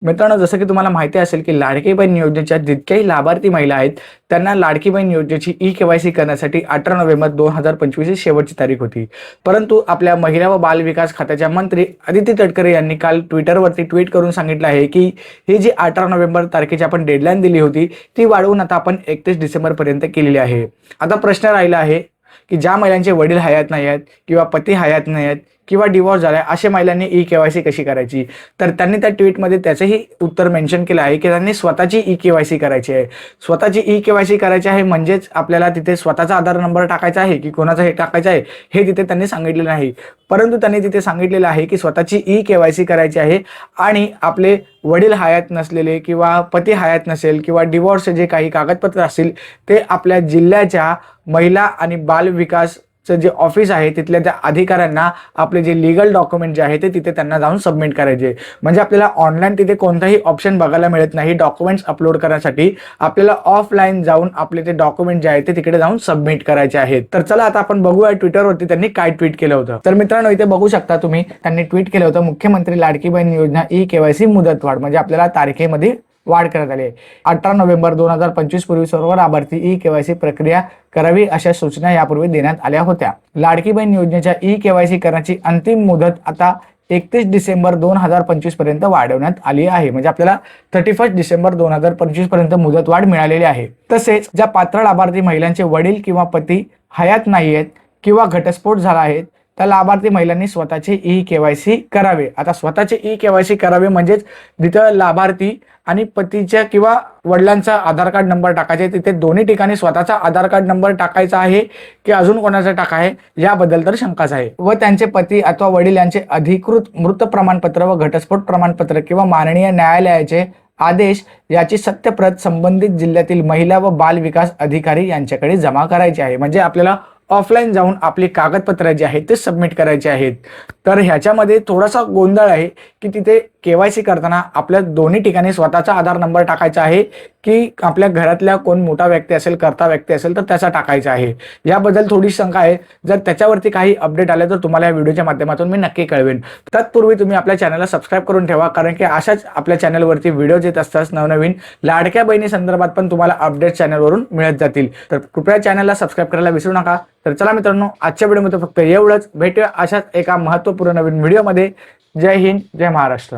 मित्रांनो, जसं की तुम्हाला माहिती असेल की लाडकी बहीण योजनेच्या जितक्याही लाभार्थी महिला आहेत, त्यांना लाडकी बहीण योजनेची ई-के-वाय-सी करण्यासाठी 18 नोव्हेंबर 2025 ही शेवटची तारीख होती. परंतु आपल्या महिला व बाल विकास खात्याच्या मंत्री अदिती तटकरे यांनी काल ट्विटरवरती ट्विट करून सांगितलं आहे की ही जी 18 नोव्हेंबर तारखेची आपण डेडलाईन दिली होती, ती वाढवून आता आपण 31 डिसेंबरपर्यंत केलेली आहे. आता प्रश्न राहिला आहे की ज्या महिलांचे वडील हयात नाही आहेत किंवा पती हयात नाही आहेत किंवा डिवोर्स झालाय, अशा महिलांनी ई-के-वाय-सी कशी करायची? तर त्यांनी त्या ट्विटमध्ये त्याचंही उत्तर मेन्शन केलं आहे की त्यांनी स्वतःची ई-के-वाय-सी करायची आहे. स्वतःची ई-के-वाय-सी करायची आहे म्हणजेच आपल्याला तिथे स्वतःचा आधार नंबर टाकायचा आहे की कोणाचा हे टाकायचं आहे, हे तिथे त्यांनी सांगितलेलं नाही. परंतु त्यांनी तिथे सांगितलेलं आहे की स्वतःची ई-के-वाय-सी करायची आहे आणि आपले वडील हयात नसलेले किंवा पती हयात नसेल किंवा डिवोर्सचे जे काही कागदपत्र असतील, ते आपल्या जिल्ह्याच्या महिला आणि बाल विकासचं जे ऑफिस आहे तिथल्या त्या अधिकाऱ्यांना आपले जे लीगल डॉक्युमेंट जे आहे ते तिथे त्यांना जाऊन सबमिट करायचे. म्हणजे आपल्याला ऑनलाईन तिथे कोणताही ऑप्शन बघायला मिळत नाही डॉक्युमेंट्स अपलोड करण्यासाठी. आपल्याला ऑफलाईन जाऊन आपले ते डॉक्युमेंट जे आहे ते तिकडे जाऊन सबमिट करायचे आहेत. तर चला आता आपण बघूया ट्विटरवरती त्यांनी काय ट्विट केलं होतं. तर मित्रांनो, इथे बघू शकता तुम्ही, त्यांनी ट्विट केलं होतं, मुख्यमंत्री लाडकी बहीण योजना ई-के-वाय-सी मुदतवाढ. म्हणजे आपल्याला तारखेमध्ये वाढ करण्यात आली आहे. 18 नोव्हेंबर 2025 पूर्वी सर्व लाभार्थी ई-के-वाय-सी प्रक्रिया करावी अशा सूचना यापूर्वी देण्यात आल्या होत्या. लाडकी बहीण योजनेच्या ई-के-वाय-सी करण्याची अंतिम मुदत आता 31 डिसेंबर 2025 पर्यंत वाढवण्यात आली आहे. म्हणजे आपल्याला 31 डिसेंबर 2025 पर्यंत मुदतवाढ मिळालेली आहे. तसेच ज्या पात्र लाभार्थी महिलांचे वडील किंवा पती हयात नाही आहेत किंवा घटस्फोट झाला आहे, त्या लाभार्थी महिलांनी स्वतःचे ई-के-वाय-सी करावे. आता स्वतःचे ई-के-वाय-सी करावे म्हणजेच तिथं लाभार्थी आणि पतीच्या किंवा वडिलांचा आधार कार्ड नंबर टाकायचे. तिथे दोन्ही ठिकाणी स्वतःचा आधार कार्ड नंबर टाकायचा आहे की अजून कोणाचा टाका आहे याबद्दल तर शंकाच आहे. व त्यांचे पती अथवा वडील यांचे अधिकृत मृत प्रमाणपत्र व घटस्फोट प्रमाणपत्र किंवा माननीय न्यायालयाचे आदेश याची सत्यप्रत संबंधित जिल्ह्यातील महिला व बाल विकास अधिकारी यांच्याकडे जमा करायची आहे. म्हणजे आपल्याला ऑफलाईन जाऊन आपली कागदपत्र जे आहेत ते सबमिट करायचे आहेत. तर ह्याच्यामध्ये थोडासा गोंधळ आहे की तिथे के-वाय-सी करताना आपल्या दोन्ही ठिकाणी स्वतःचा आधार नंबर टाकायचा आहे की आपल्या घरातल्या कोण मोठा व्यक्ती असेल, कर्ता व्यक्ती असेल तर त्याचा टाकायचा आहे. याबद्दल थोडी शंका आहे. जर त्याच्यावरती काही अपडेट आले तर तुम्हाला या व्हिडिओच्या माध्यमातून मी नक्की कळवेन. तत्पूर्वी तुम्ही आपल्या चॅनलला सबस्क्राईब करून ठेवा, कारण की अशाच आपल्या चॅनलवरती व्हिडिओज येत असतात नवनवीन. लाडक्या बहिणी संदर्भात पण तुम्हाला अपडेट चॅनलवरून मिळत जातील. तर कृपया चॅनलला सबस्क्राईब करायला विसरू नका. तर चला मित्रांनो, आजच्या व्हिडिओमध्ये फक्त एवढंच. भेटूया अशाच एका महत्त्वपूर्ण नवीन व्हिडिओमध्ये. जय हिंद, जय महाराष्ट्र.